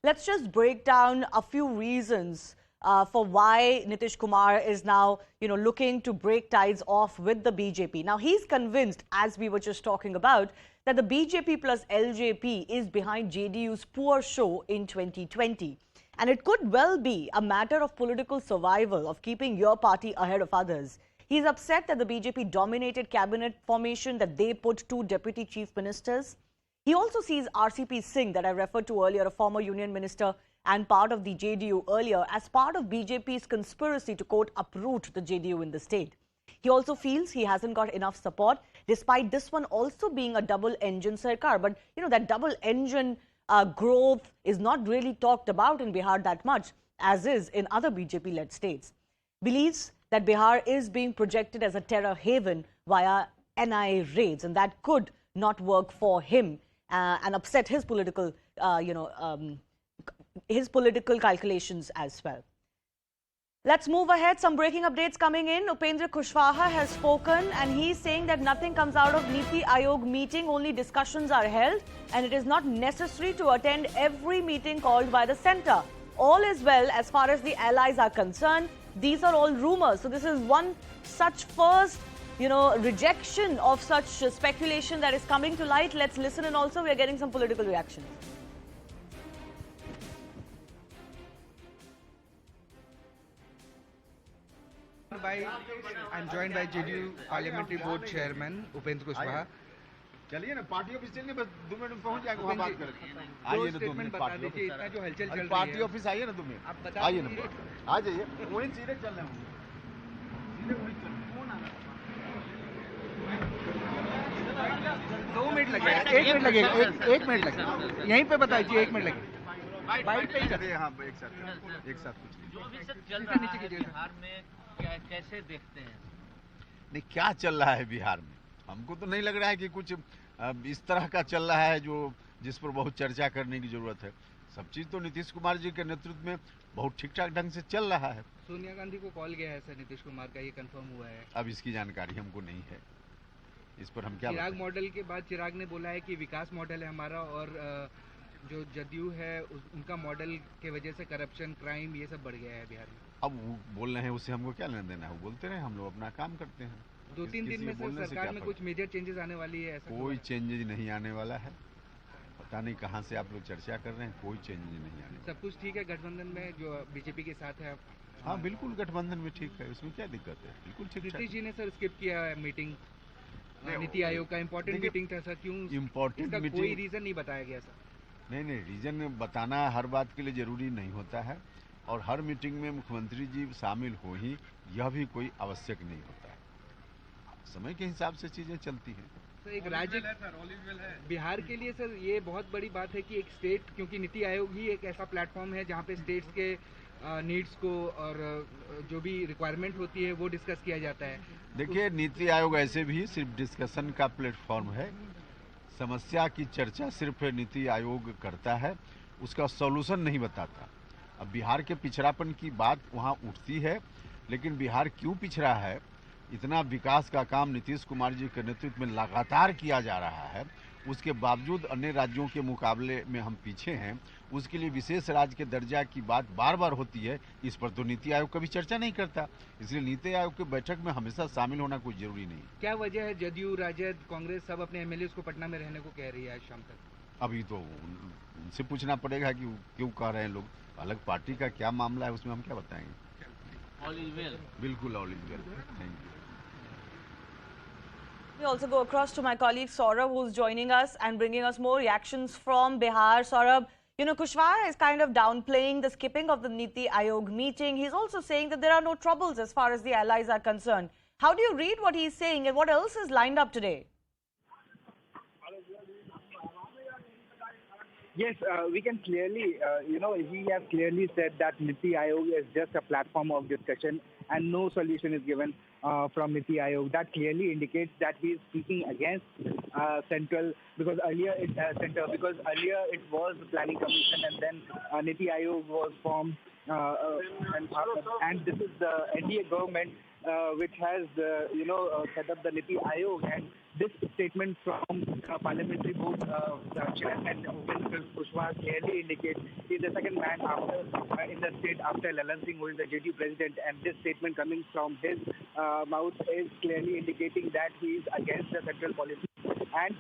let's just break down a few reasons for why Nitish Kumar is now, looking to break ties off with the BJP. Now, he's convinced, as we were just talking about, that the BJP plus LJP is behind JDU's poor show in 2020. And it could well be a matter of political survival, of keeping your party ahead of others. He's upset that the BJP dominated cabinet formation, that they put 2 deputy chief ministers. He also sees RCP Singh, that I referred to earlier, a former union minister and part of the JDU earlier, as part of BJP's conspiracy to, quote, uproot the JDU in the state. He also feels he hasn't got enough support, despite this one also being a double-engine sarkar. But, that double-engine growth is not really talked about in Bihar that much, as is in other BJP-led states. Believes that Bihar is being projected as a terror haven via NIA raids, and that could not work for him and upset his political, his political calculations as well. Let's move ahead. Some breaking updates coming in. Upendra Kushwaha has spoken, and he's saying that nothing comes out of Niti Aayog meeting, only discussions are held, and it is not necessary to attend every meeting called by the centre. All is well as far as the allies are concerned. These are all rumors. So this is one such first, rejection of such speculation that is coming to light. Let's listen, and also we are getting some political reactions. I'm joined by JDU Parliamentary Board Chairman Upendra Kushwaha. चलिए ना party office चलिए बस 2 minute में पहुंच जाएगा वहाँ बात करेंगे आइए ना 2 मिनट बता दीजिए इतना जो हलचल चल रही है पार्टी ऑफिस आइए ना 2 मिनट आप बता आइए ना आ जाइए वहीं सीधे चल रहे हैं सीधे वहीं चल कौन आना 2 मिनट लगेगा 1 मिनट लगेगा 1 मिनट लगेगा यहीं पे बता दीजिए 1 मिनट लगेगा बाइट पे ही चलिए हाँ एक साथ जो भी सब चल रहा है बिहार में कैसे देखते हैं? नहीं क्या चल रहा है बिहार में हमको तो नहीं लग रहा है कि कुछ इस तरह का चल रहा है जो जिस पर बहुत चर्चा करने की जरूरत है। सब चीज तो नीतीश कुमार जी के नेतृत्व में बहुत ठीक ठाक ढंग से चल रहा है। सोनिया गांधी को कॉल गया है सर नीतीश कुमार का, ये कंफर्म हुआ है? अब इसकी जानकारी हमको नहीं है, इस पर हम क्या चिराग मॉडल के बाद चिराग ने बोला है कि विकास मॉडल है हमारा और जो जदयू है उनका मॉडल के वजह से करप्शन क्राइम ये सब बढ़ गया है बिहार में। अब वो बोल रहे हैं उससे हमको क्या लेना देना है, वो बोलते रहे, हम लोग अपना काम करते हैं। 2-3 दिन में सर सरकार में कुछ मेजर चेंजेस आने वाली है ऐसा? कोई चेंजेज नहीं आने वाला है, पता नहीं कहाँ से आप लोग चर्चा कर रहे हैं, कोई चेंजेज नहीं आने। सब कुछ ठीक है गठबंधन में जो बीजेपी के साथ है? हाँ बिल्कुल गठबंधन में ठीक है, उसमें क्या दिक्कत है, बिल्कुल ठीक। नीतीश जी ने सर स्किप किया है मीटिंग, नीति आयोग का इम्पोर्टेंट मीटिंग था सर, क्यों इम्पोर्टेंट मीटिंग? कोई रीजन नहीं बताया गया सर? नहीं रीजन बताना हर बात के लिए जरूरी नहीं होता है, और हर मीटिंग में मुख्यमंत्री जी शामिल हो ही यह भी कोई आवश्यक नहीं होता है। समय के हिसाब से चीजें चलती हैं। सर एक राज्य बिहार के लिए सर ये बहुत बड़ी बात है कि एक स्टेट, क्योंकि नीति आयोग ही एक ऐसा प्लेटफॉर्म है जहाँ पे स्टेट्स के नीड्स को और जो भी रिक्वायरमेंट होती है वो डिस्कस किया जाता है। देखिए नीति आयोग ऐसे भी सिर्फ डिस्कशन का प्लेटफॉर्म है, समस्या की चर्चा सिर्फ नीति आयोग करता है, उसका सॉल्यूशन नहीं बताता। अब बिहार के पिछड़ापन की बात वहाँ उठती है, लेकिन बिहार क्यों पिछड़ा है, इतना विकास का काम नीतीश कुमार जी के नेतृत्व में लगातार किया जा रहा है, उसके बावजूद अन्य राज्यों के मुकाबले में हम पीछे हैं, उसके लिए विशेष राज्य के दर्जा की बात बार बार होती है, इस पर तो नीति आयोग कभी चर्चा नहीं करता। इसलिए नीति आयोग की बैठक में हमेशा शामिल होना कोई जरूरी नहीं। क्या वजह है जदयू राजद कांग्रेस सब अपने एमएलए को पटना में रहने को कह रही है आज शाम तक? अभी तो उनसे पूछना पड़ेगा कि क्यों कह रहे हैं लोग, अलग पार्टी का क्या मामला है उसमें हम क्या बताएंगे। ऑल इज वेल, बिल्कुल all is well, thank you. We also go across to my colleague Saurabh, who's joining us and bringing us more reactions from Bihar. Saurabh, Khuswaha is kind of downplaying the skipping of the Niti Aayog meeting. He's also saying that there are no troubles as far as the allies are concerned. How do you read what he's saying, and what else is lined up today? Yes, we can clearly, he has clearly said that Niti Aayog is just a platform of discussion and no solution is given from Niti Aayog. That clearly indicates that he is speaking against central, because earlier it was the Planning Commission, and then Niti Aayog was formed, and this is the NDA government which has set up the Niti Aayog, and this statement from Parliamentary Board Chairman Upendra Kushwaha clearly indicates he's the second man after in the state after Lalan Singh, who is the JDU president, and this statement coming from his mouth is clearly indicating that he is against the central policy. And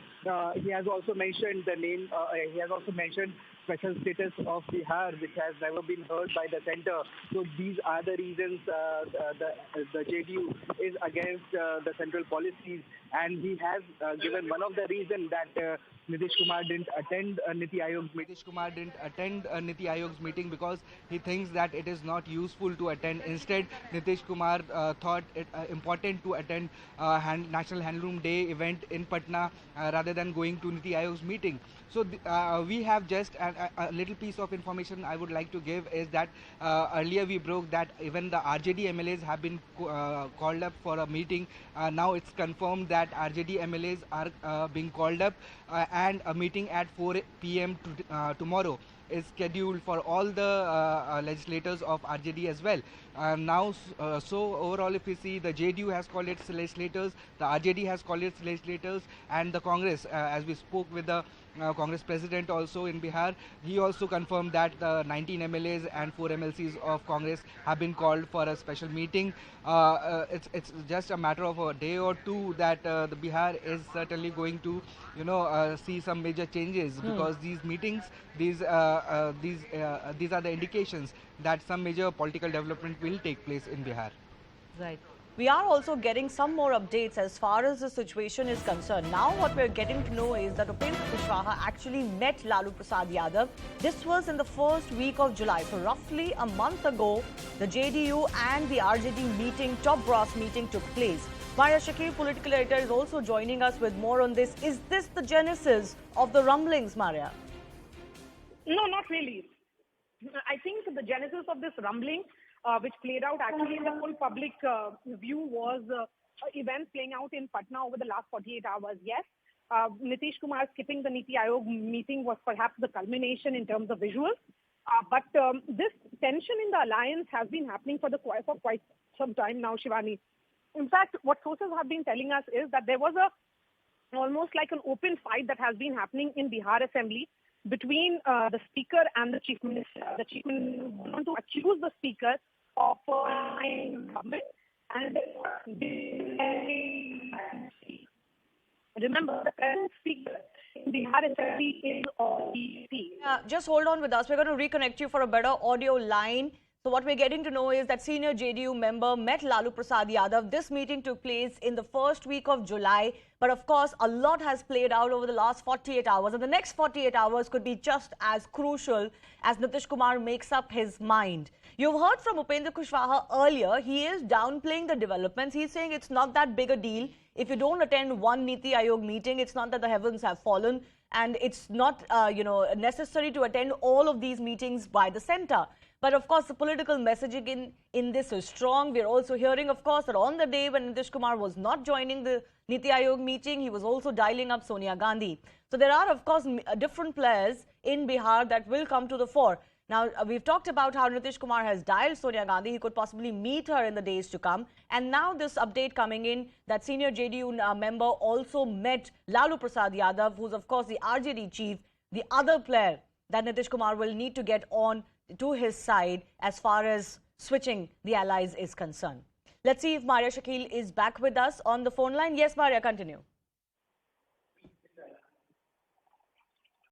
he has also mentioned the name. He has also mentioned special status of Bihar, which has never been heard by the center. So these are the reasons the JDU is against the central policies, and he has given one of the reasons that Nitish Kumar didn't attend Niti Aayog's meeting. Nitish Kumar didn't attend Niti Aayog's meeting because he thinks that it is not useful to attend. Instead, Nitish Kumar thought it important to attend National Handloom Day event in Patna rather than going to Niti Aayog's meeting. So we have just a little piece of information I would like to give is that earlier we broke that even the RJD MLAs have been called up for a meeting. Now it's confirmed that RJD MLAs are being called up and a meeting at 4 p.m. tomorrow is scheduled for all the legislators of RJD as well. So overall, if we see, the JDU has called its legislators, the RJD has called its legislators, and the Congress, as we spoke with the Congress president also in Bihar, he also confirmed that the 19 MLAs and 4 MLCs of Congress have been called for a special meeting. It's just a matter of a day or two that the Bihar is certainly going to, see some major changes because these meetings, these are the indications that some major political development will take place in Bihar. Right. We are also getting some more updates as far as the situation is concerned. Now what we're getting to know is that Upendra Kushwaha actually met Lalu Prasad Yadav. This was in the first week of July. So roughly a month ago, the JDU and the RJD meeting, top brass meeting, took place. Maria Shakir, political editor, is also joining us with more on this. Is this the genesis of the rumblings, Maria? No, not really. I think the genesis of this rumbling, which played out actually in the full public view, was events playing out in Patna over the last 48 hours. Yes, Nitish Kumar skipping the Niti Aayog meeting was perhaps the culmination in terms of visuals. But this tension in the alliance has been happening for quite some time now, Shivani. In fact, what sources have been telling us is that there was almost like an open fight that has been happening in Bihar Assembly between the speaker and the chief minister. The chief minister wanted to accuse the speaker of government, and remember, the present speaker in Bihar Assembly is BJP. Just hold on with us. We're going to reconnect you for a better audio line. So what we're getting to know is that senior JDU member met Lalu Prasad Yadav. This meeting took place in the first week of July. But of course, a lot has played out over the last 48 hours. And the next 48 hours could be just as crucial as Nitish Kumar makes up his mind. You've heard from Upendra Kushwaha earlier. He is downplaying the developments. He's saying it's not that big a deal. If you don't attend one Niti Aayog meeting, it's not that the heavens have fallen. And it's not, necessary to attend all of these meetings by the center. But of course, the political messaging in this is strong. We're also hearing, of course, that on the day when Nitish Kumar was not joining the Niti Aayog meeting, he was also dialing up Sonia Gandhi. So there are, of course, different players in Bihar that will come to the fore. Now, we've talked about how Nitish Kumar has dialed Sonia Gandhi. He could possibly meet her in the days to come. And now this update coming in that senior JDU member also met Lalu Prasad Yadav, who's, of course, the RJD chief, the other player that Nitish Kumar will need to get on to his side as far as switching the allies is concerned. Let's see if Maria Shakil is back with us on the phone line. Yes, Maria, continue.